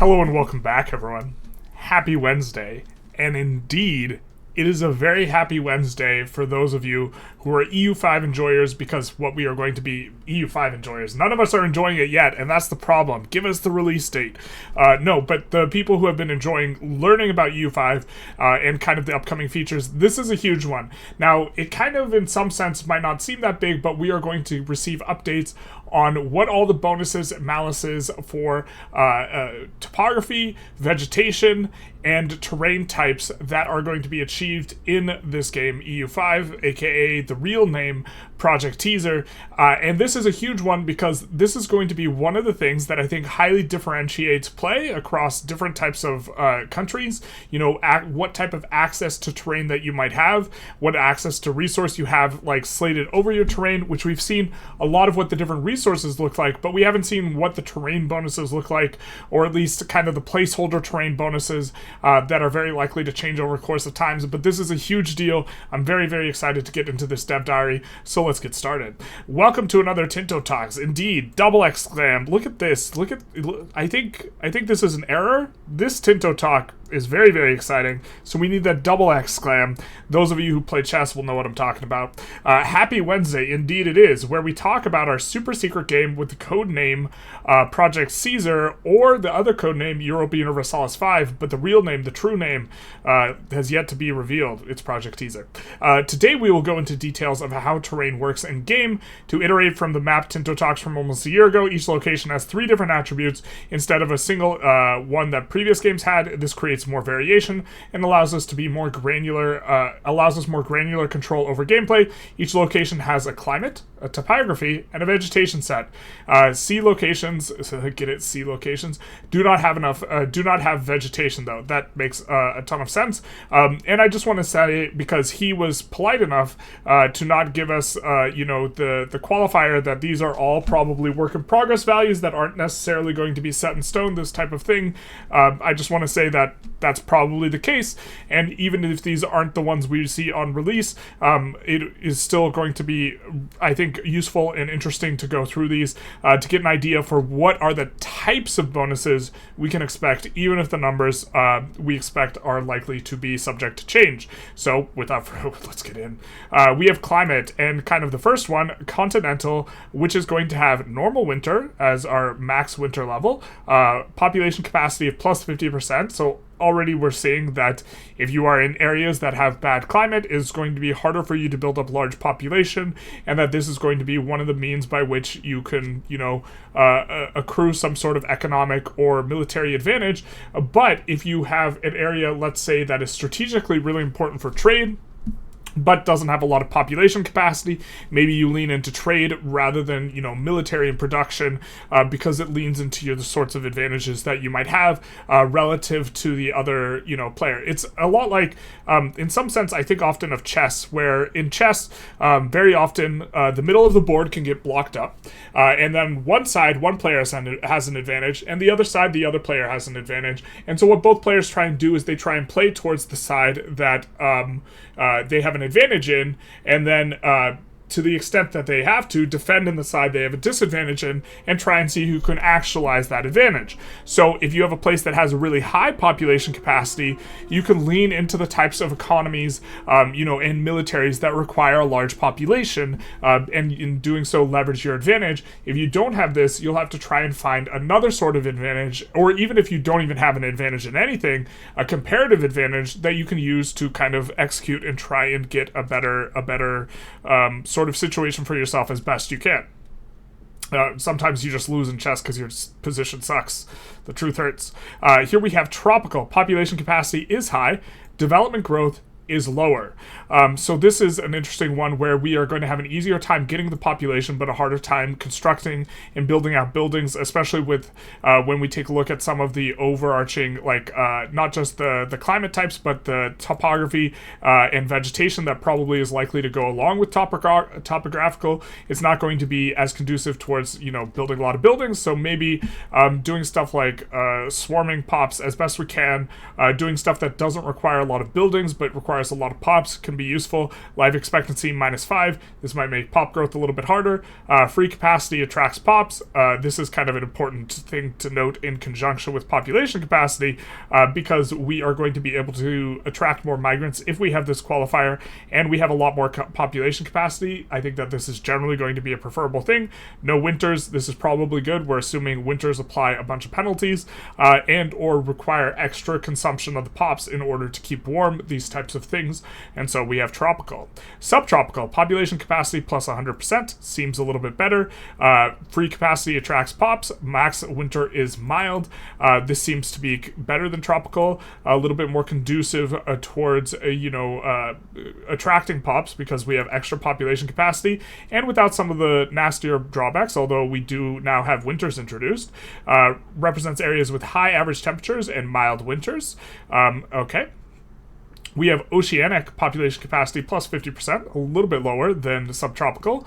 Hello and welcome back, everyone. Happy Wednesday. And indeed, it is a very happy Wednesday for those of you who are EU5 enjoyers, because what we are going to be EU5 enjoyers. None of us are enjoying it yet, and that's the problem. Give us the release date. No, but the people who have been enjoying learning about EU5 and kind of the upcoming features, this is a huge one. Now, it kind of, in some sense, might not seem that big, but we are going to receive updates on what all the bonuses, malices for topography, vegetation, and terrain types that are going to be achieved in this game, EU5, aka the real name, Project Teaser. And this is a huge one because this is going to be one of the things that I think highly differentiates play across different types of countries. You know, what type of access to terrain that you might have, what access to resource you have like slated over your terrain, which we've seen a lot of what the different resources look like, but we haven't seen what the terrain bonuses look like, or at least kind of the placeholder terrain bonuses that are very likely to change over the course of times. But this is a huge deal. I'm very, very excited to get into this dev diary, so let's get started. Welcome to another Tinto Talks. Indeed, double exclam. Look at this. I think this is an error. This Tinto Talk is very, very exciting, so we need that double exclam. Those of you who play chess will know what I'm talking about. Happy Wednesday, indeed it is, where we talk about our super secret game with the code name Project Caesar, or the other code name Europa Universalis 5, but the real name, the true name, has yet to be revealed. It's Project Teaser. Today we will go into details of how terrain works in game. To iterate from the map Tinto Talks from almost a year ago, each location has 3 different attributes instead of a single one that previous games had. This creates more variation and allows us to be more granular, more granular control over gameplay. Each location has a climate, a topography, and a vegetation set. C locations, get it, C locations, do not have vegetation though. That makes a ton of sense. And I just want to say, because he was polite enough to not give us, the qualifier that these are all probably work in progress values that aren't necessarily going to be set in stone, this type of thing. I just want to say that that's probably the case, and even if these aren't the ones we see on release, it is still going to be, I think, useful and interesting to go through these to get an idea for what are the types of bonuses we can expect, even if the numbers we expect are likely to be subject to change. So without further, let's get in. We have climate, and kind of the first one, continental, which is going to have normal winter as our max winter level, population capacity of plus 50%, so already we're seeing that if you are in areas that have bad climate, it's going to be harder for you to build up large population, and that this is going to be one of the means by which you can, accrue some sort of economic or military advantage. But if you have an area, let's say, that is strategically really important for trade, but doesn't have a lot of population capacity, maybe you lean into trade rather than, military and production, because it leans into the sorts of advantages that you might have relative to the other, player. It's a lot like, in some sense, I think often of chess, where in chess, very often the middle of the board can get blocked up, and then one side, one player has an advantage, and the other side, the other player has an advantage. And so what both players try and do is they try and play towards the side that they have an advantage in, and then to the extent that they have to, defend in the side they have a disadvantage in, and try and see who can actualize that advantage. So if you have a place that has a really high population capacity, you can lean into the types of economies, and militaries that require a large population, and in doing so leverage your advantage. If you don't have this, you'll have to try and find another sort of advantage, or even if you don't even have an advantage in anything, a comparative advantage that you can use to kind of execute and try and get a better sort of situation for yourself as best you can. Sometimes you just lose in chess because your position sucks. The truth hurts. Here we have tropical. Population capacity is high. Development growth is lower. So this is an interesting one where we are going to have an easier time getting the population, but a harder time constructing and building out buildings, especially with when we take a look at some of the overarching, not just the climate types, but the topography and vegetation that probably is likely to go along with topographical. It's not going to be as conducive towards, building a lot of buildings. So maybe doing stuff like swarming pops as best we can, doing stuff that doesn't require a lot of buildings, but requires requires a lot of pops can be useful. Life expectancy -5. This might make pop growth a little bit harder. Free capacity attracts pops. This is kind of an important thing to note in conjunction with population capacity, because we are going to be able to attract more migrants if we have this qualifier, and we have a lot more population capacity. I think that this is generally going to be a preferable thing. No winters. This is probably good. We're assuming winters apply a bunch of penalties, and or require extra consumption of the pops in order to keep warm, these types of things. And so we have tropical. Subtropical, population capacity plus 100%, seems a little bit better. Free capacity attracts pops. Max winter is mild. This seems to be better than tropical, a little bit more conducive towards attracting pops, because we have extra population capacity, and without some of the nastier drawbacks, although we do now have winters introduced. Represents areas with high average temperatures and mild winters. Okay. We have oceanic population capacity plus 50%, a little bit lower than subtropical.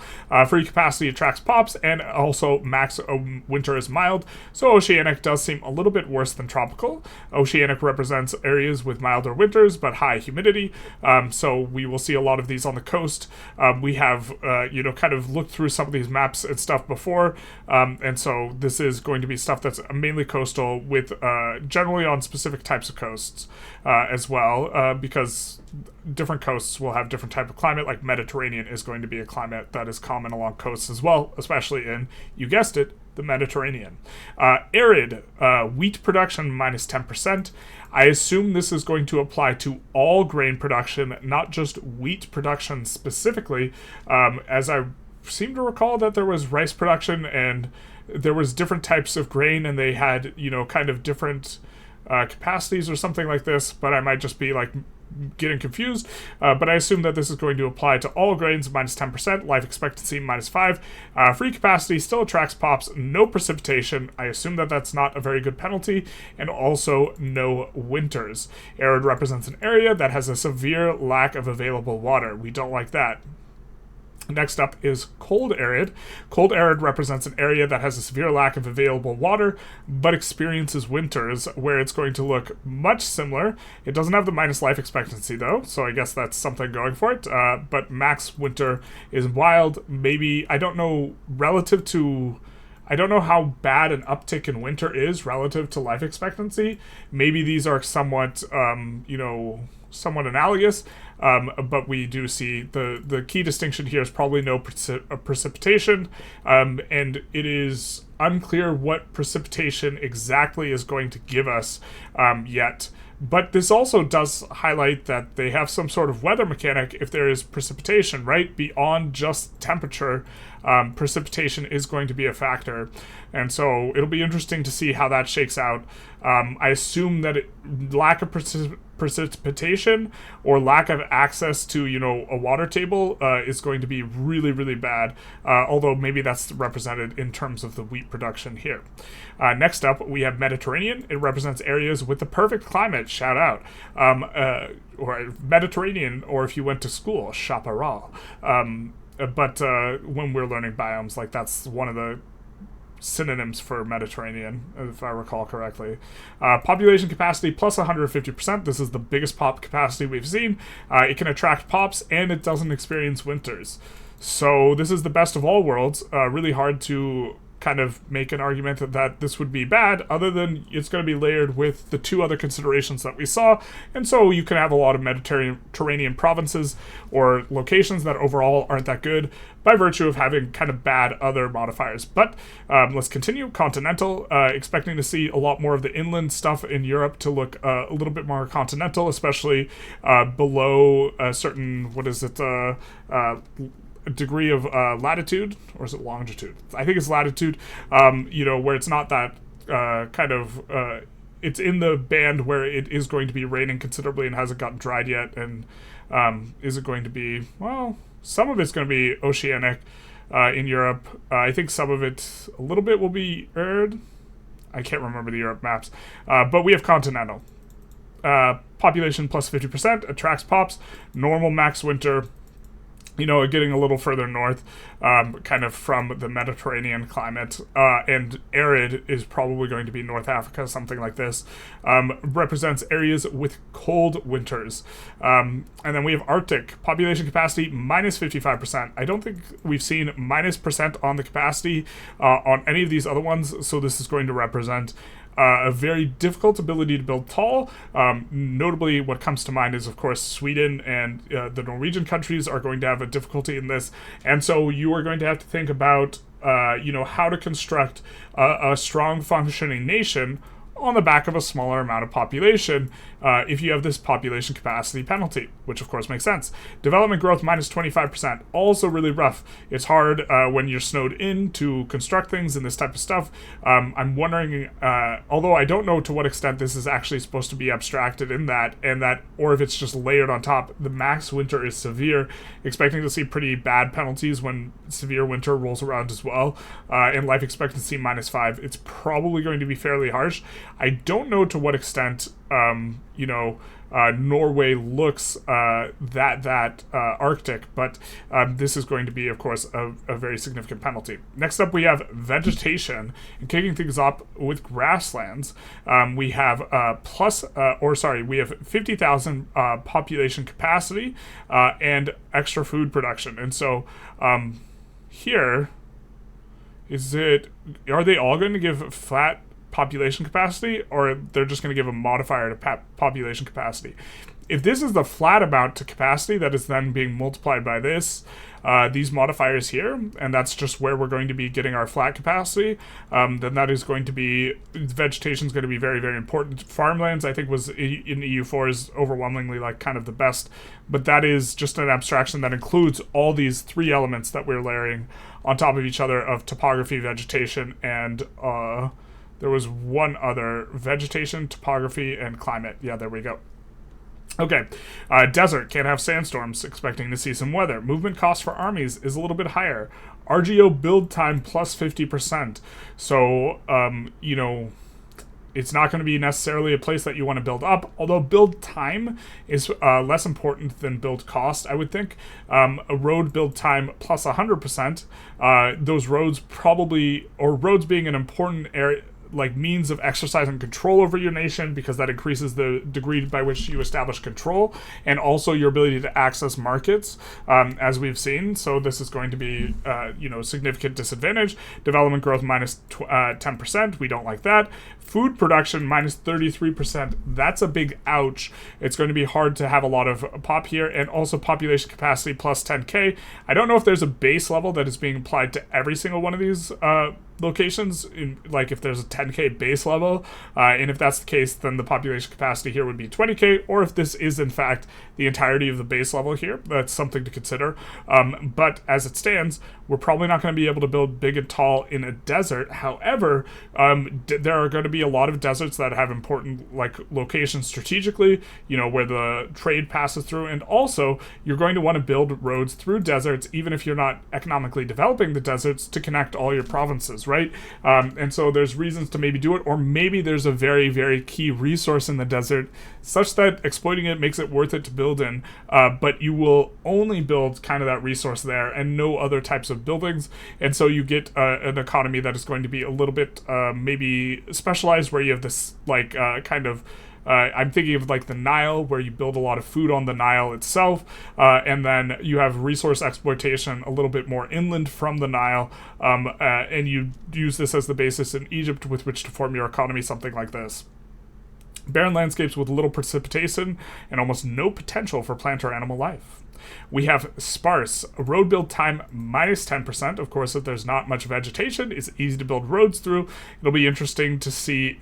Free capacity attracts pops, and also max winter is mild. So oceanic does seem a little bit worse than tropical. Oceanic represents areas with milder winters but high humidity. So we will see a lot of these on the coast. We have, kind of looked through some of these maps and stuff before. And so this is going to be stuff that's mainly coastal, with generally on specific types of coasts as well, because different coasts will have different type of climate. Like Mediterranean is going to be a climate that is common along coasts as well, especially in, you guessed it, the Mediterranean. Arid, wheat production -10%. I assume this is going to apply to all grain production, not just wheat production specifically, as I seem to recall that there was rice production and there was different types of grain, and they had, kind of different capacities or something like this, but I might just be like getting confused. But I assume that this is going to apply to all grains, -10%, life expectancy -5. Free capacity still attracts pops, no precipitation. I assume that that's not a very good penalty, and also no winters. Arid represents an area that has a severe lack of available water. We don't like that. Next up is cold arid. Cold arid represents an area that has a severe lack of available water, but experiences winters where it's going to look much similar. It doesn't have the minus life expectancy though, so I guess that's something going for it. But max winter is wild. Maybe, I don't know how bad an uptick in winter is relative to life expectancy. Maybe these are somewhat, somewhat analogous, but we do see the key distinction here is probably no precipitation, and it is unclear what precipitation exactly is going to give us yet. But this also does highlight that they have some sort of weather mechanic if there is precipitation, right? Beyond just temperature, precipitation is going to be a factor. And so it'll be interesting to see how that shakes out. I assume that lack of precipitation or lack of access to, a water table is going to be really, really bad. Although maybe that's represented in terms of the wheat production here. Next up, we have Mediterranean. It represents areas with the perfect climate. Shout out. Or Mediterranean, or if you went to school, chaparral. But when we're learning biomes, like that's one of the synonyms for Mediterranean, if I recall correctly. Population capacity plus 150%. This is the biggest pop capacity we've seen. It can attract pops, and it doesn't experience winters. So this is the best of all worlds. Really hard to kind of make an argument that this would be bad, other than it's going to be layered with the two other considerations that we saw. And so you can have a lot of Mediterranean provinces or locations that overall aren't that good by virtue of having kind of bad other modifiers. But let's continue. Continental, expecting to see a lot more of the inland stuff in Europe to look a little bit more continental, especially below a certain, degree of latitude, or is it longitude? I think it's latitude, where it's not that it's in the band where it is going to be raining considerably and hasn't gotten dried yet. And is it going to be, some of it's going to be oceanic in Europe. I think some of it, a little bit, will be arid. I can't remember the Europe maps. But we have continental. Population plus 50%, attracts pops, normal max winter, getting a little further north, kind of from the Mediterranean climate, and arid is probably going to be North Africa, something like this, represents areas with cold winters. And then we have Arctic, population capacity minus 55%. I don't think we've seen minus percent on the capacity on any of these other ones, so this is going to represent a very difficult ability to build tall. Notably, what comes to mind is, of course, Sweden and the Norwegian countries are going to have a difficulty in this. And so you are going to have to think about, how to construct a strong functioning nation on the back of a smaller amount of population if you have this population capacity penalty, which of course makes sense. Development growth minus 25%, also really rough. It's hard when you're snowed in to construct things and this type of stuff. I'm wondering, although I don't know to what extent this is actually supposed to be abstracted in that, or if it's just layered on top, the max winter is severe, expecting to see pretty bad penalties when severe winter rolls around as well. And life expectancy minus 5, it's probably going to be fairly harsh. I don't know to what extent, Norway looks that Arctic, but this is going to be, of course, a very significant penalty. Next up, we have vegetation, and kicking things up with grasslands. We have we have 50,000 population capacity and extra food production, and so here, are they all going to give flat population capacity, or they're just going to give a modifier to population capacity? If this is the flat amount to capacity that is then being multiplied by these modifiers here, and that's just where we're going to be getting our flat capacity, then that is going to be, vegetation is going to be very, very important. Farmlands, I think, was in EU4 is overwhelmingly like kind of the best, but that is just an abstraction that includes all these three elements that we're layering on top of each other of topography, vegetation, and there was one other: vegetation, topography, and climate. Yeah, there we go. Okay, desert, can't have sandstorms, expecting to see some weather. Movement cost for armies is a little bit higher. RGO build time plus 50%. So, it's not going to be necessarily a place that you want to build up, although build time is less important than build cost, I would think. A road build time plus 100%. Those roads roads being an important area, like means of exercising control over your nation, because that increases the degree by which you establish control, and also your ability to access markets, as we've seen. So this is going to be, significant disadvantage. Development growth minus 10%. We don't like that. Food production minus 33%. That's a big ouch. It's going to be hard to have a lot of pop here, and also population capacity plus 10k. I don't know if there's a base level that is being applied to every single one of these locations, like if there's a 10k base level, and if that's the case, then the population capacity here would be 20k, or if this is in fact the entirety of the base level here, that's something to consider. But as it stands, we're probably not going to be able to build big and tall in a desert. However, there are going to be a lot of deserts that have important locations strategically, where the trade passes through, and also you're going to want to build roads through deserts, even if you're not economically developing the deserts, to connect all your provinces, right? And so there's reasons to maybe do it, or maybe there's a very, very key resource in the desert such that exploiting it makes it worth it to build in, but you will only build kind of that resource there and no other types of buildings, and so you get an economy that is going to be a little bit maybe specialized, where you have this I'm thinking of the Nile, where you build a lot of food on the Nile itself, and then you have resource exploitation a little bit more inland from the Nile, and you use this as the basis in Egypt with which to form your economy, something like this. Barren landscapes with little precipitation and almost no potential for plant or animal life. We have sparse, road build time minus 10%. Of course, if there's not much vegetation, it's easy to build roads through. It'll be interesting to see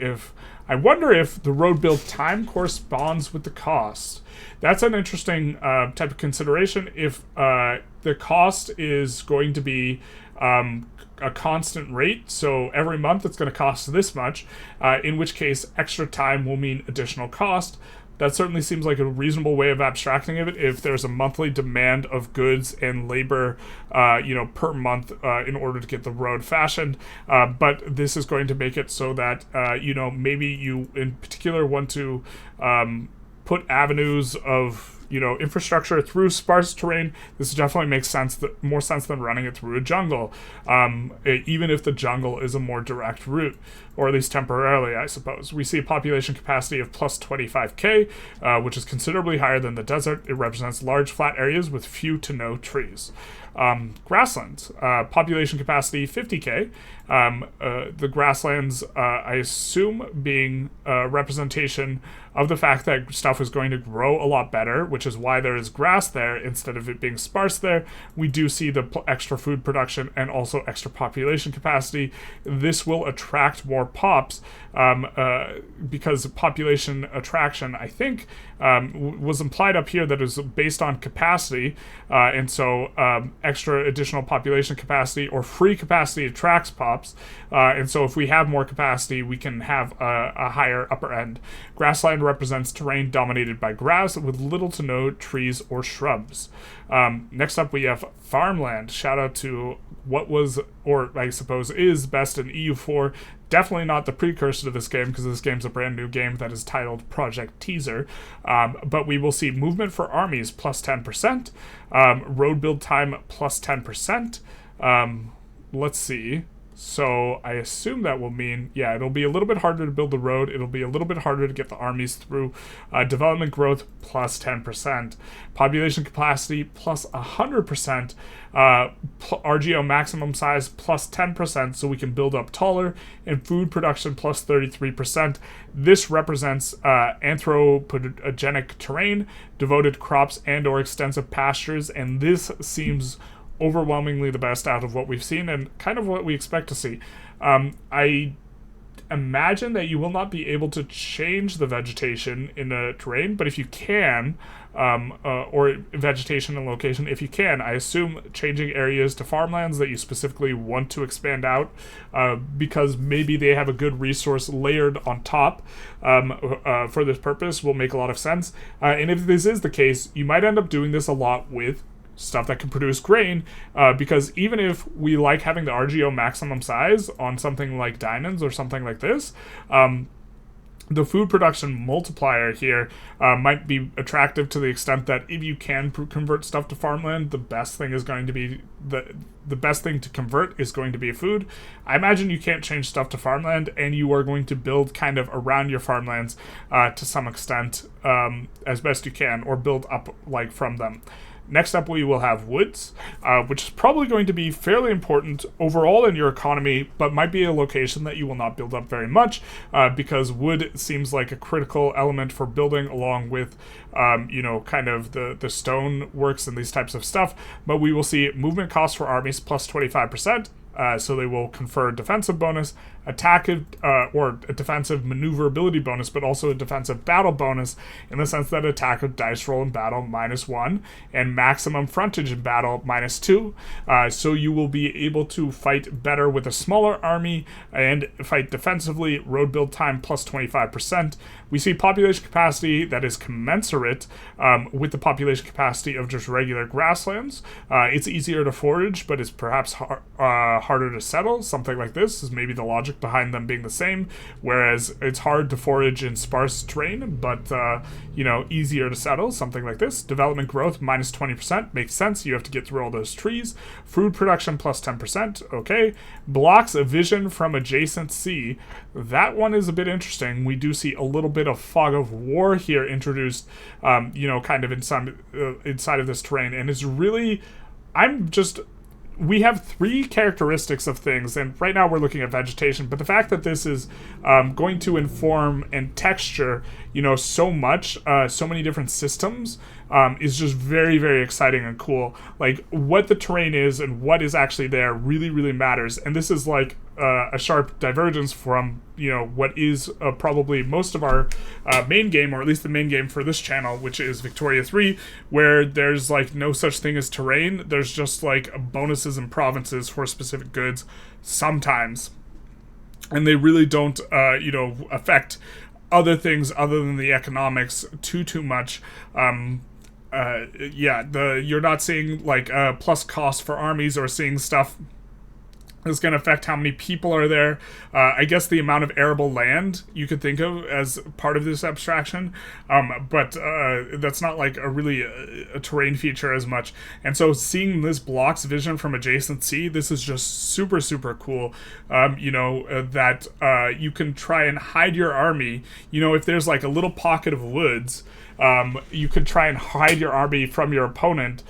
I wonder if the road build time corresponds with the cost. That's an interesting type of consideration. If the cost is going to be a constant rate, so every month it's going to cost this much, in which case extra time will mean additional cost. That certainly seems like a reasonable way of abstracting of it if there's a monthly demand of goods and labor, per month in order to get the road fashioned. But this is going to make it so that, maybe you in particular want to put avenues of, infrastructure through sparse terrain, this definitely makes sense, more sense than running it through a jungle, even if the jungle is a more direct route, or at least temporarily, I suppose. We see a population capacity of plus 25k, which is considerably higher than the desert. It represents large flat areas with few to no trees. Grasslands, population capacity 50k. The grasslands, I assume, being a representation of the fact that stuff is going to grow a lot better, which is why there is grass there instead of it being sparse there. We do see the extra food production and also extra population capacity. This will attract more pops because population attraction, I think, was implied up here that is based on capacity, and so extra additional population capacity or free capacity attracts pops, and so if we have more capacity, we can have a higher upper end. Grassland represents terrain dominated by grass with little to no trees or shrubs. Next up, we have farmland. Shout out to what was, or I suppose is, best in EU4. Definitely not the precursor to this game, because this game's a brand new game that is titled Project Teaser. But we will see movement for armies plus 10%, road build time plus 10%. Let's see. So I assume that will mean, yeah, it'll be a little bit harder to build the road. It'll be a little bit harder to get the armies through. Development growth plus 10%. Population capacity plus 100%. RGO maximum size plus 10%, so we can build up taller. And food production plus 33%. This represents anthropogenic terrain, devoted crops, and or extensive pastures. And this seems overwhelmingly the best out of what we've seen and kind of what we expect to see. I imagine that you will not be able to change the vegetation in a terrain, but if you can, or vegetation and location, if you can, I assume changing areas to farmlands that you specifically want to expand out, because maybe they have a good resource layered on top for this purpose, will make a lot of sense. And if this is the case, you might end up doing this a lot with stuff that can produce grain, because even if we like having the RGO maximum size on something like diamonds or something like this, the food production multiplier here might be attractive to the extent that if you can convert stuff to farmland, the best thing is going to be the best thing to convert is going to be food. I imagine you can't change stuff to farmland, and you are going to build kind of around your farmlands to some extent as best you can, or build up like from them. Next up, we will have woods, which is probably going to be fairly important overall in your economy, but might be a location that you will not build up very much, because wood seems like a critical element for building along with, kind of the stone works and these types of stuff. But we will see movement costs for armies plus 25%. So they will confer defensive bonus, attack or a defensive maneuverability bonus, but also a defensive battle bonus, in the sense that attack of dice roll in battle -1 and maximum frontage in battle -2. So you will be able to fight better with a smaller army and fight defensively. Road build time plus 25%. We see population capacity that is commensurate with the population capacity of just regular grasslands. It's easier to forage, but it's perhaps harder to settle. Something like this is maybe the logic behind them being the same, whereas it's hard to forage in sparse terrain, but easier to settle. Something like this. Development growth -20% makes sense. You have to get through all those trees. Food production plus 10%. Okay. Blocks a vision from adjacent sea. That one is a bit interesting. We do see a little bit of fog of war here introduced, kind of inside of this terrain, and it's really, we have three characteristics of things, and right now we're looking at vegetation, but the fact that this is going to inform and texture, so much, so many different systems, is just very, very exciting and cool. Like, what the terrain is and what is actually there really, really matters, and this is like a sharp divergence from, what is probably most of our main game, or at least the main game for this channel, which is Victoria 3, where there's like no such thing as terrain. There's just like bonuses and provinces for specific goods sometimes, and they really don't affect other things other than the economics too much. You're not seeing like plus cost for armies, or seeing stuff It's going to affect how many people are there. I guess the amount of arable land you could think of as part of this abstraction, but that's not like a terrain feature as much. And so seeing this blocks vision from adjacent sea, this is just super, super cool. That you can try and hide your army. If there's like a little pocket of woods, you could try and hide your army from your opponent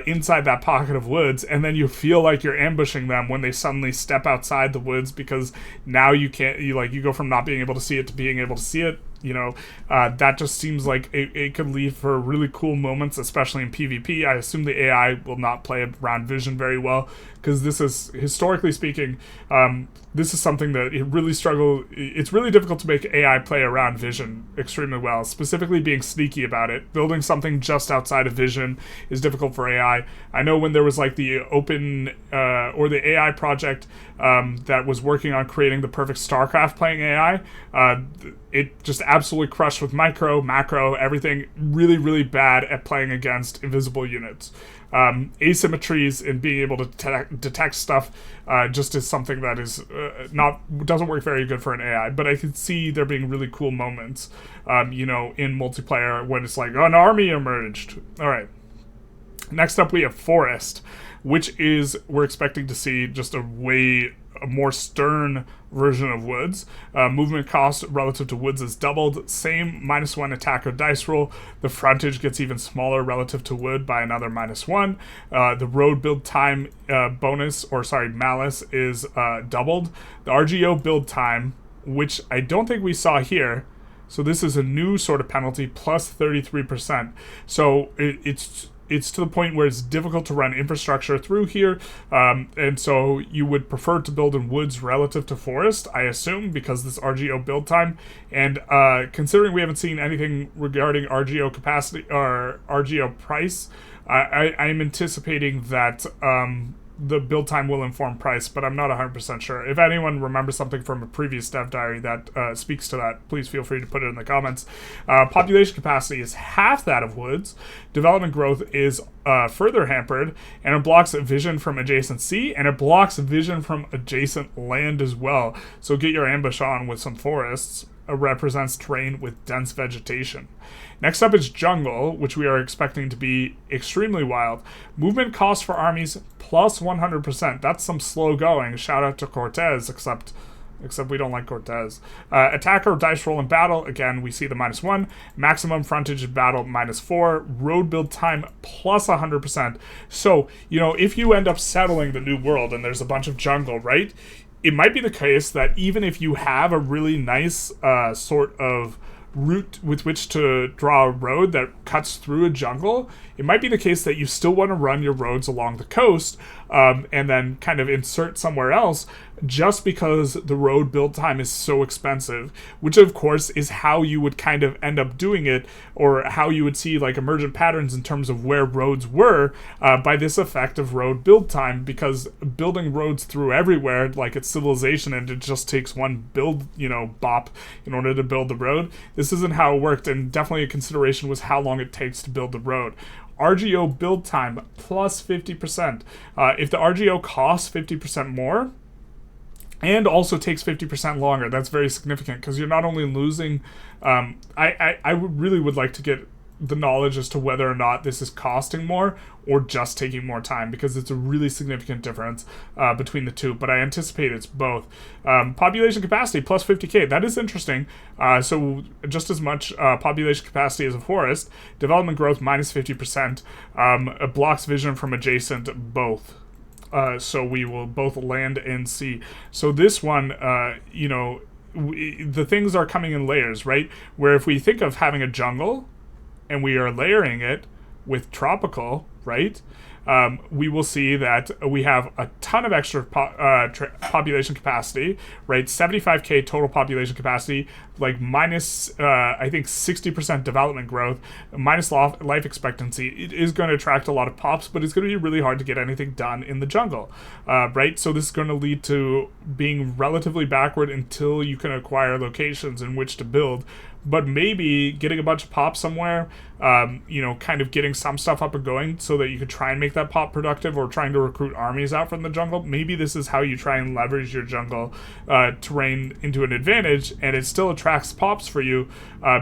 inside that pocket of woods, and then you feel like you're ambushing them when they suddenly step outside the woods, because now you go from not being able to see it to being able to see it. That just seems like it could lead for really cool moments, especially in PvP. I assume the AI will not play around vision very well, because this is, historically speaking, this is something that it's really difficult to make AI play around vision extremely well, specifically being sneaky about it. Building something just outside of vision is difficult for AI. I know when there was like the open, or the AI project that was working on creating the perfect StarCraft playing AI, it just absolutely crushed with micro, macro, everything. Really, really bad at playing against invisible units. Asymmetries and being able to detect stuff just is something that is doesn't work very good for an AI. But I can see there being really cool moments, in multiplayer when it's like an army emerged. All right. Next up, we have Forest, which is, we're expecting to see just a more stern version of Woods. Movement cost relative to Woods is doubled. Same -1 attack or dice roll. The frontage gets even smaller relative to Wood by another -1. The road build time malice is doubled. The RGO build time, which I don't think we saw here, so this is a new sort of penalty, plus 33%. So it's to the point where it's difficult to run infrastructure through here, and so you would prefer to build in woods relative to forest, I assume, because this RGO build time. And considering we haven't seen anything regarding RGO capacity or RGO price, I'm anticipating that the build time will inform price, but I'm not 100% sure. If anyone remembers something from a previous dev diary that speaks to that, please feel free to put it in the comments. Population capacity is half that of woods. Development growth is further hampered, and it blocks vision from adjacent sea, and it blocks vision from adjacent land as well. So get your ambush on with some forests. Represents terrain with dense vegetation. Next up is jungle, which we are expecting to be extremely wild. Movement cost for armies plus 100%. That's some slow going. Shout out to Cortez, except we don't like Cortez. Attacker dice roll in battle, again, we see the -1. Maximum frontage in battle, -4. Road build time, plus 100%. So, if you end up settling the new world and there's a bunch of jungle, right? It might be the case that even if you have a really nice sort of route with which to draw a road that cuts through a jungle, it might be the case that you still want to run your roads along the coast, and then kind of insert somewhere else, just because the road build time is so expensive, which of course is how you would kind of end up doing it, or how you would see like emergent patterns in terms of where roads were, by this effect of road build time, because building roads through everywhere, like it's civilization and it just takes one build, bop in order to build the road. This isn't how it worked, and definitely a consideration was how long it takes to build the road. RGO build time plus 50%. If the RGO costs 50% more, and also takes 50% longer, that's very significant, because you're not only losing... I really would like to get the knowledge as to whether or not this is costing more or just taking more time, because it's a really significant difference between the two, but I anticipate it's both. Population capacity plus 50k, that is interesting. So just as much population capacity as a forest. Development growth minus 50%. Blocks vision from adjacent, both. So we will both land and sea. So this one, the things are coming in layers, right? Where if we think of having a jungle and we are layering it with tropical, right? We will see that we have a ton of extra population capacity, right? 75k total population capacity, like minus, I think 60% development growth, minus life expectancy. It is going to attract a lot of pops, but it's going to be really hard to get anything done in the jungle, right? So this is going to lead to being relatively backward until you can acquire locations in which to build. But maybe getting a bunch of pops somewhere, kind of getting some stuff up and going so that you could try and make that that pop productive or trying to recruit armies out from the jungle, maybe this is how you try and leverage your jungle terrain into an advantage, and it still attracts pops for you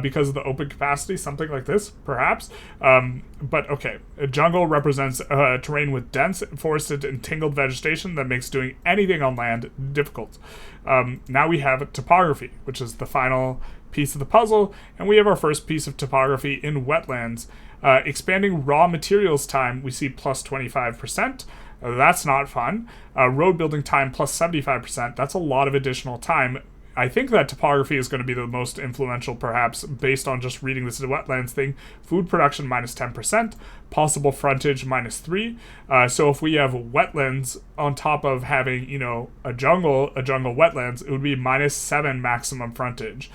because of the open capacity, something like this, perhaps. But okay, a jungle represents terrain with dense, forested, and tangled vegetation that makes doing anything on land difficult. Now we have topography, which is the final piece of the puzzle, and we have our first piece of topography in wetlands. Expanding raw materials time, we see plus 25%. That's not fun. Road building time plus 75%. That's a lot of additional time. I think that topography is going to be the most influential, perhaps, based on just reading this wetlands thing. Food production minus 10%, possible frontage minus 3. So if we have wetlands on top of having, a jungle wetlands, it would be minus 7 maximum frontage.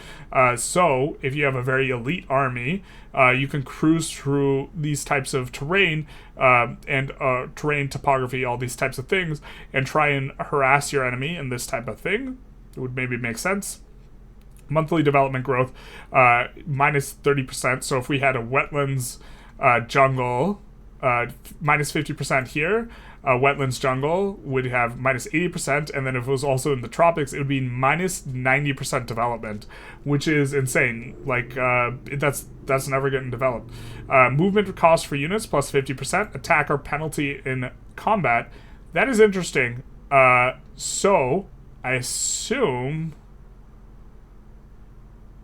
So if you have a very elite army, you can cruise through these types of terrain and terrain topography, all these types of things, and try and harass your enemy in this type of thing. It would maybe make sense. Monthly development growth, minus 30%. So if we had a wetlands jungle, minus 50% here, wetlands jungle would have minus 80%, and then if it was also in the tropics, it would be minus 90% development, which is insane. Like, that's never getting developed. Movement cost for units, plus 50%. Attacker penalty in combat. That is interesting. So I assume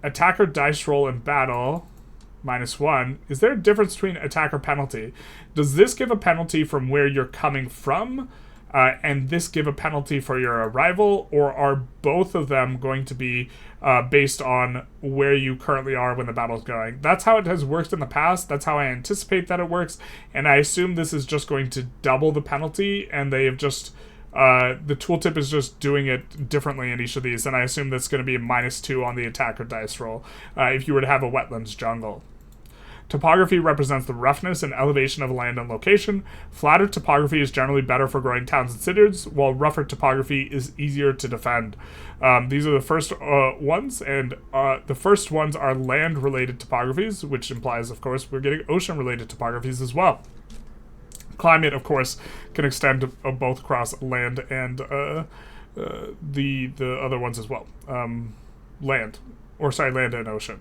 attacker dice roll in battle, minus 1. Is there a difference between attacker penalty? Does this give a penalty from where you're coming from, and this give a penalty for your arrival, or are both of them going to be based on where you currently are when the battle's going? That's how it has worked in the past. That's how I anticipate that it works, and I assume this is just going to double the penalty, and they have just... the tooltip is just doing it differently in each of these, and I assume that's going to be a minus 2 on the attacker dice roll if you were to have a wetlands jungle. Topography represents the roughness and elevation of land and location. Flatter topography is generally better for growing towns and cities, while rougher topography is easier to defend. These are the first ones, and the first ones are land-related topographies, which implies, of course, we're getting ocean-related topographies as well. Climate, of course, can extend to, both across land and the other ones as well. Land and ocean.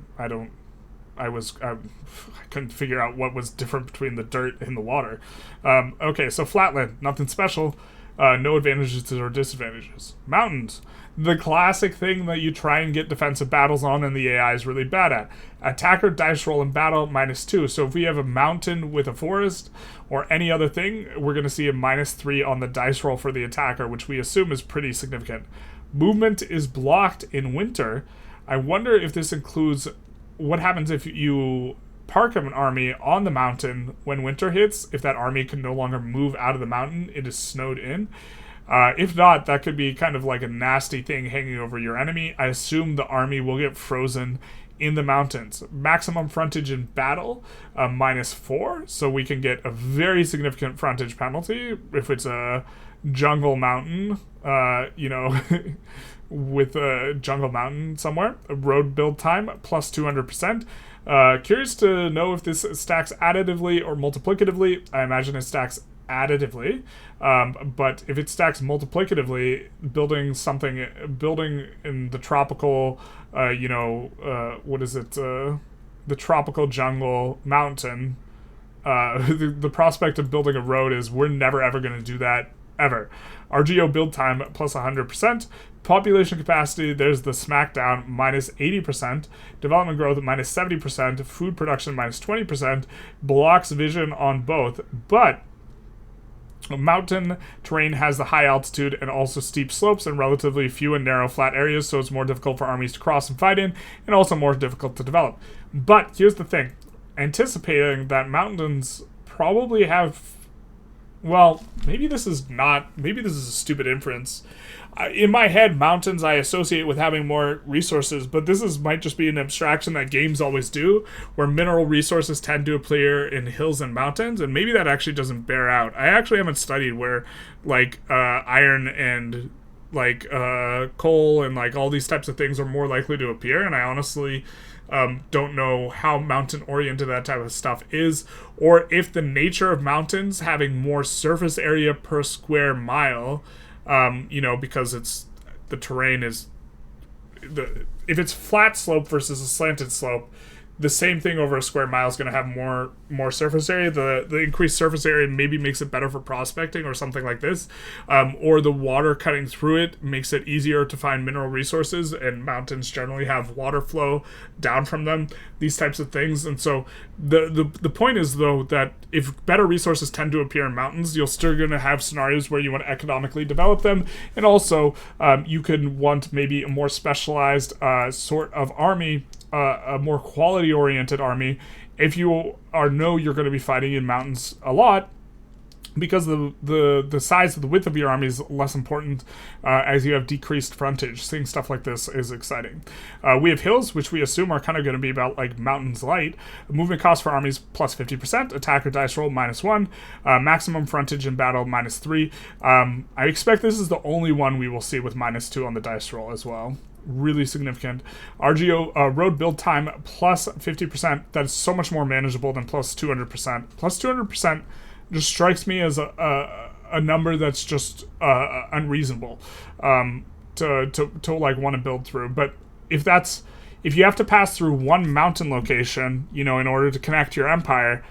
I couldn't figure out what was different between the dirt and the water. Okay, so flatland, nothing special. No advantages or disadvantages. Mountains, the classic thing that you try and get defensive battles on and the AI is really bad at. Attacker dice roll in battle, minus 2. So if we have a mountain with a forest or any other thing, we're going to see a minus 3 on the dice roll for the attacker, which we assume is pretty significant. Movement is blocked in winter. I wonder if this includes what happens if you park an army on the mountain when winter hits, if that army can no longer move out of the mountain, it is snowed in. If not, that could be kind of like a nasty thing hanging over your enemy. I assume the army will get frozen in the mountains. Maximum frontage in battle, minus 4, so we can get a very significant frontage penalty if it's a jungle mountain, with a jungle mountain somewhere. Road build time, plus 200%. Curious to know if this stacks additively or multiplicatively. I imagine it stacks additively, but if it stacks multiplicatively, building in the tropical, the tropical jungle mountain, the prospect of building a road is we're never ever going to do that ever. RGO build time plus 100%. Population capacity, there's the smackdown, minus 80%. Development growth, minus 70%. Food production, minus 20%. Blocks vision on both. But mountain terrain has the high altitude and also steep slopes and relatively few and narrow flat areas, so it's more difficult for armies to cross and fight in, and also more difficult to develop. But here's the thing. Anticipating that mountains probably have... Well, maybe this is a stupid inference. In my head, mountains I associate with having more resources, but might just be an abstraction that games always do, where mineral resources tend to appear in hills and mountains, and maybe that actually doesn't bear out. I actually haven't studied where, iron and, coal and, all these types of things are more likely to appear, and I honestly don't know how mountain oriented that type of stuff is, or if the nature of mountains having more surface area per square mile, because the terrain is if it's flat slope versus a slanted slope, the same thing over a square mile is going to have more surface area. The increased surface area maybe makes it better for prospecting or something like this, or the water cutting through it makes it easier to find mineral resources, and mountains generally have water flow down from them, these types of things. And so the point is, though, that if better resources tend to appear in mountains, you're still going to have scenarios where you want to economically develop them, and also you can want maybe a more specialized sort of army, a more quality-oriented army, if you know you're going to be fighting in mountains a lot, because the size of the width of your army is less important as you have decreased frontage. Seeing stuff like this is exciting. We have hills, which we assume are kind of going to be about like mountains light. Movement cost for armies plus 50%. Attacker dice roll -1. Maximum frontage in battle -3. I expect this is the only one we will see with -2 on the dice roll as well. Really significant. RGO road build time plus 50%. That is so much more manageable than plus 200%. Plus 200% just strikes me as a number that's just unreasonable to like want to build through. But if you have to pass through one mountain location, in order to connect your empire,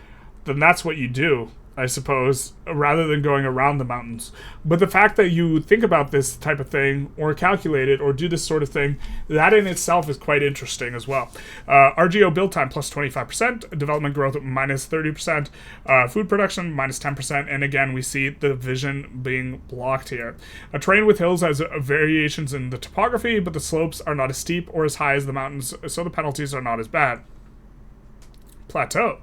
then that's what you do, I suppose, rather than going around the mountains. But the fact that you think about this type of thing, or calculate it, or do this sort of thing, that in itself is quite interesting as well. RGO build time plus 25%, development growth minus 30%, food production minus 10%, and again, we see the vision being blocked here. A terrain with hills has variations in the topography, but the slopes are not as steep or as high as the mountains, so the penalties are not as bad. Plateau.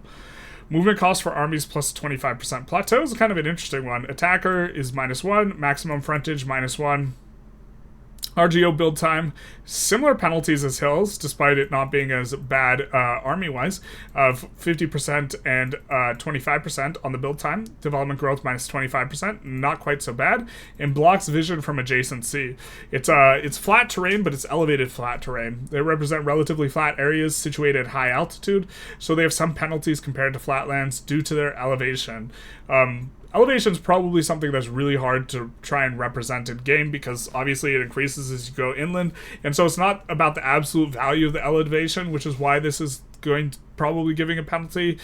Movement cost for armies plus 25%. Plateau is kind of an interesting one. Attacker is -1. Maximum frontage -1. RGO build time, similar penalties as hills, despite it not being as bad army-wise, of 50% and 25% on the build time. Development growth minus 25%, not quite so bad. And blocks vision from adjacency. It's flat terrain, but it's elevated flat terrain. They represent relatively flat areas situated at high altitude, so they have some penalties compared to flatlands due to their elevation. Elevation is probably something that's really hard to try and represent in game, because obviously it increases as you go inland, and so it's not about the absolute value of the elevation, which is why this is probably giving a penalty,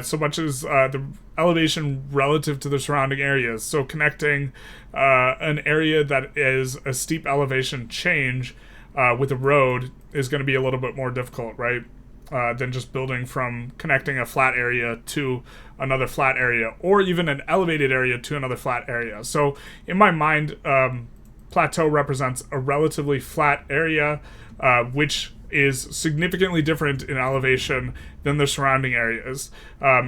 so much as the elevation relative to the surrounding areas. So connecting an area that is a steep elevation change with a road is going to be a little bit more difficult, right? Than just building from connecting a flat area to another flat area, or even an elevated area to another flat area. So in my mind, plateau represents a relatively flat area, which is significantly different in elevation than the surrounding areas.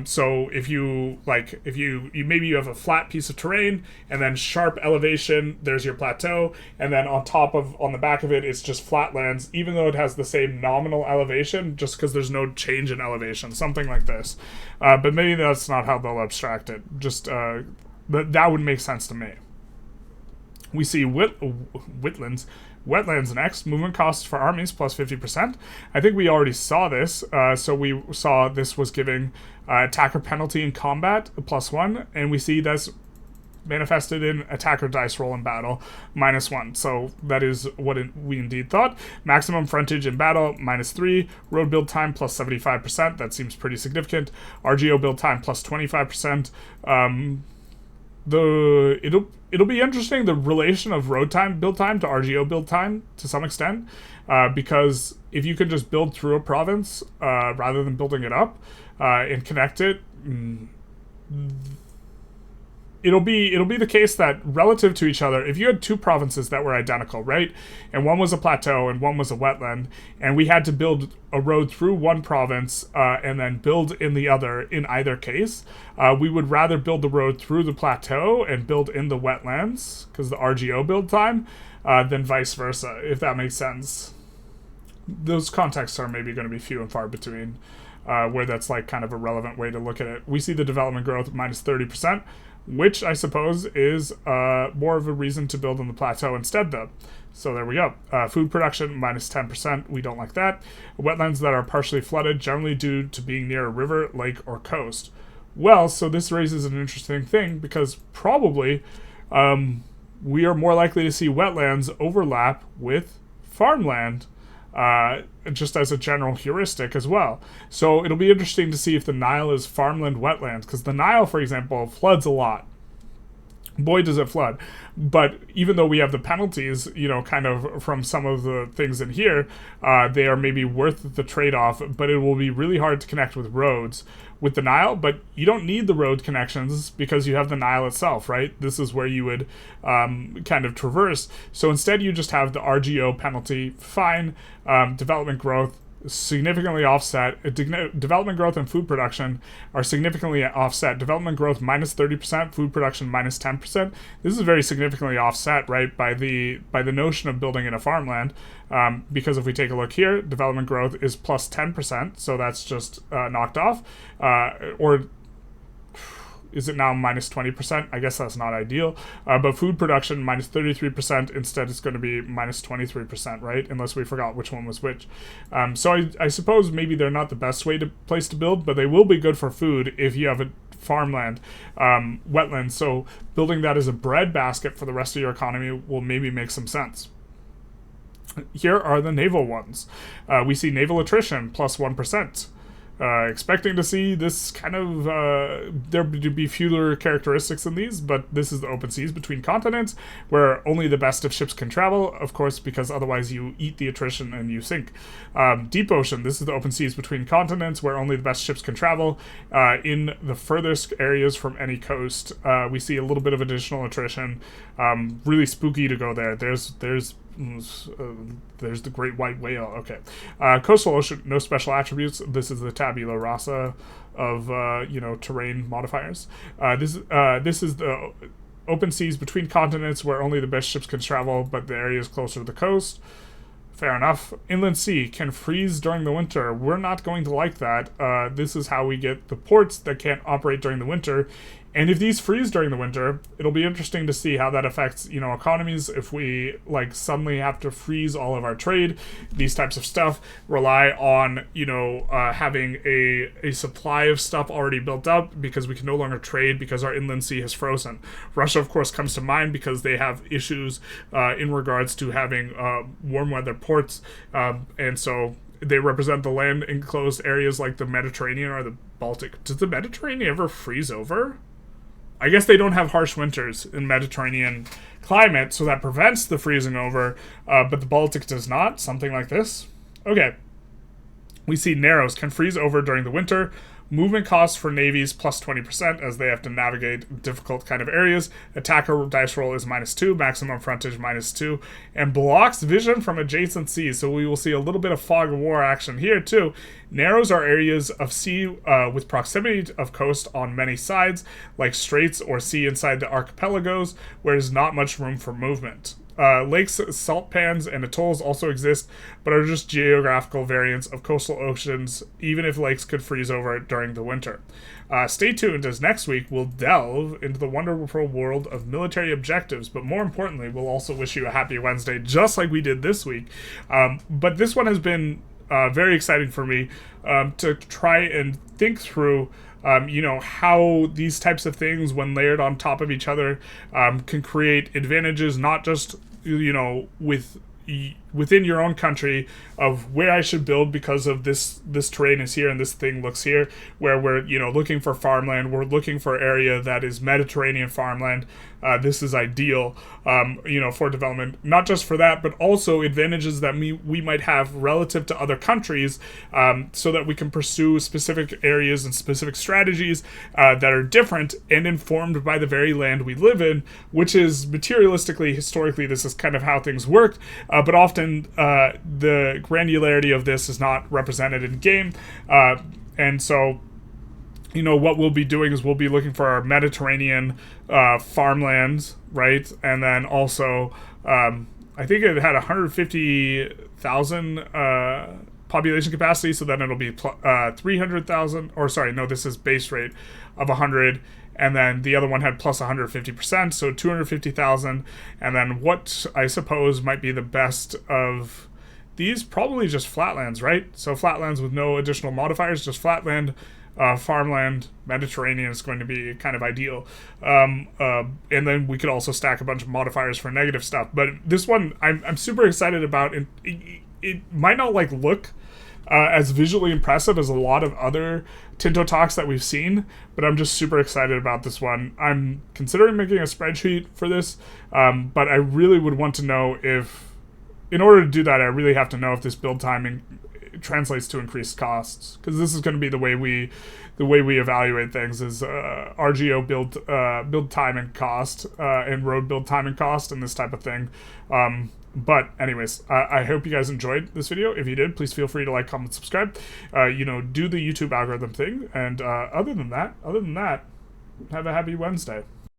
So if you maybe you have a flat piece of terrain and then sharp elevation, there's your plateau, and then on the back of it, it's just flatlands, even though it has the same nominal elevation, just because there's no change in elevation, something like this. But maybe that's not how they'll abstract it. But that would make sense to me. We see Wetlands next. Movement costs for armies plus 50%. I think we already saw this. So we saw this was giving attacker penalty in combat +1, and we see that's manifested in attacker dice roll in battle -1. So that is what we indeed thought. Maximum frontage in battle -3. Road build time plus 75%. That seems pretty significant. RGO build time plus 25%. It'll be interesting, the relation of road time build time to RGO build time to some extent, because if you can just build through a province rather than building it up and connect it, it'll be the case that relative to each other, if you had two provinces that were identical, right, and one was a plateau and one was a wetland, and we had to build a road through one province and then build in the other in either case, we would rather build the road through the plateau and build in the wetlands, because the RGO build time, than vice versa, if that makes sense. Those contexts are maybe going to be few and far between, where that's like kind of a relevant way to look at it. We see the development growth -30%. which I suppose is more of a reason to build on the plateau instead, though. So there we go. Food production, minus 10%. We don't like that. Wetlands that are partially flooded, generally due to being near a river, lake, or coast. Well, so this raises an interesting thing, because probably we are more likely to see wetlands overlap with farmland, just as a general heuristic as well. So it'll be interesting to see if the Nile is farmland wetlands, because the Nile, for example, floods a lot. Boy, does it flood. But even though we have the penalties, kind of from some of the things in here, they are maybe worth the trade-off, but it will be really hard to connect with roads with the Nile. But you don't need the road connections because you have the Nile itself, right? This is where you would kind of traverse. So instead you just have the RGO penalty, fine, development growth, significantly offset. Development growth and food production are significantly offset. Development growth minus 30%, food production minus 10%. This is very significantly offset, right, by the notion of building in a farmland. Because if we take a look here, development growth is plus 10%, so that's just knocked off. Or is it now minus 20%? I guess that's not ideal. But food production, minus 33%. Instead, it's going to be minus 23%, right? Unless we forgot which one was which. So I suppose maybe they're not the best place to build, but they will be good for food if you have a farmland, wetland. So building that as a breadbasket for the rest of your economy will maybe make some sense. Here are the naval ones. We see naval attrition, plus 1%. Expecting to see this kind of, there to be fewer characteristics in these, but this is the open seas between continents, where only the best of ships can travel, of course, because otherwise you eat the attrition and you sink. Deep ocean, this is the open seas between continents, where only the best ships can travel. In the furthest areas from any coast, we see a little bit of additional attrition. Really spooky to go there. There's the great white whale. Okay. Coastal ocean, no special attributes. This is the tabula rasa of terrain modifiers. This is the open seas between continents, where only the best ships can travel, but the area is closer to the coast. Fair enough. Inland sea can freeze during the winter. We're not going to like that. This is how we get the ports that can't operate during the winter. And if these freeze during the winter, it'll be interesting to see how that affects, economies. If we suddenly have to freeze all of our trade, these types of stuff rely on, having a supply of stuff already built up, because we can no longer trade because our inland sea has frozen. Russia, of course, comes to mind because they have issues in regards to having warm weather ports, and so they represent the land enclosed areas like the Mediterranean or the Baltic. Does the Mediterranean ever freeze over? I guess they don't have harsh winters in Mediterranean climate, so that prevents the freezing over, but the Baltic does not, something like this. Okay. We see narrows can freeze over during the winter. Movement costs for navies plus 20% as they have to navigate difficult kind of areas. Attacker dice roll is -2, maximum frontage -2, and blocks vision from adjacent seas. So we will see a little bit of fog of war action here too. Narrows are areas of sea with proximity of coast on many sides, like straits or sea inside the archipelagos, where there's not much room for movement. Lakes, salt pans, and atolls also exist, but are just geographical variants of coastal oceans, even if lakes could freeze over during the winter. Stay tuned, as next week we'll delve into the wonderful world of military objectives, but more importantly, we'll also wish you a happy Wednesday, just like we did this week. But this one has been very exciting for me to try and think through how these types of things, when layered on top of each other, can create advantages, not just, within your own country of where I should build because of this terrain is here and this thing looks here, where we're, looking for farmland, we're looking for area that is Mediterranean farmland. This is ideal, for development, not just for that, but also advantages that we might have relative to other countries, so that we can pursue specific areas and specific strategies that are different and informed by the very land we live in, which is materialistically, historically, this is kind of how things worked, but often the granularity of this is not represented in game, and so what we'll be doing is we'll be looking for our Mediterranean farmlands, right? And then also, I think it had 150,000 population capacity, so then it'll be 300,000, or sorry, no, this is base rate of 100, and then the other one had plus 150%, so 250,000, and then what I suppose might be the best of these, probably just flatlands, right? So flatlands with no additional modifiers, just flatland, farmland, Mediterranean is going to be kind of ideal. And then we could also stack a bunch of modifiers for negative stuff. But this one, I'm super excited about. It might not like look as visually impressive as a lot of other Tinto talks that we've seen, but I'm just super excited about this one. I'm considering making a spreadsheet for this, but I really would want to know if, in order to do that, I really have to know if this build timing translates to increased costs, because this is going to be the way we evaluate things is RGO build time and cost, and road build time and cost, and this type of thing. But anyways, I hope you guys enjoyed this video. If you did, please feel free to like, comment, subscribe. Do the YouTube algorithm thing. And other than that, have a happy Wednesday.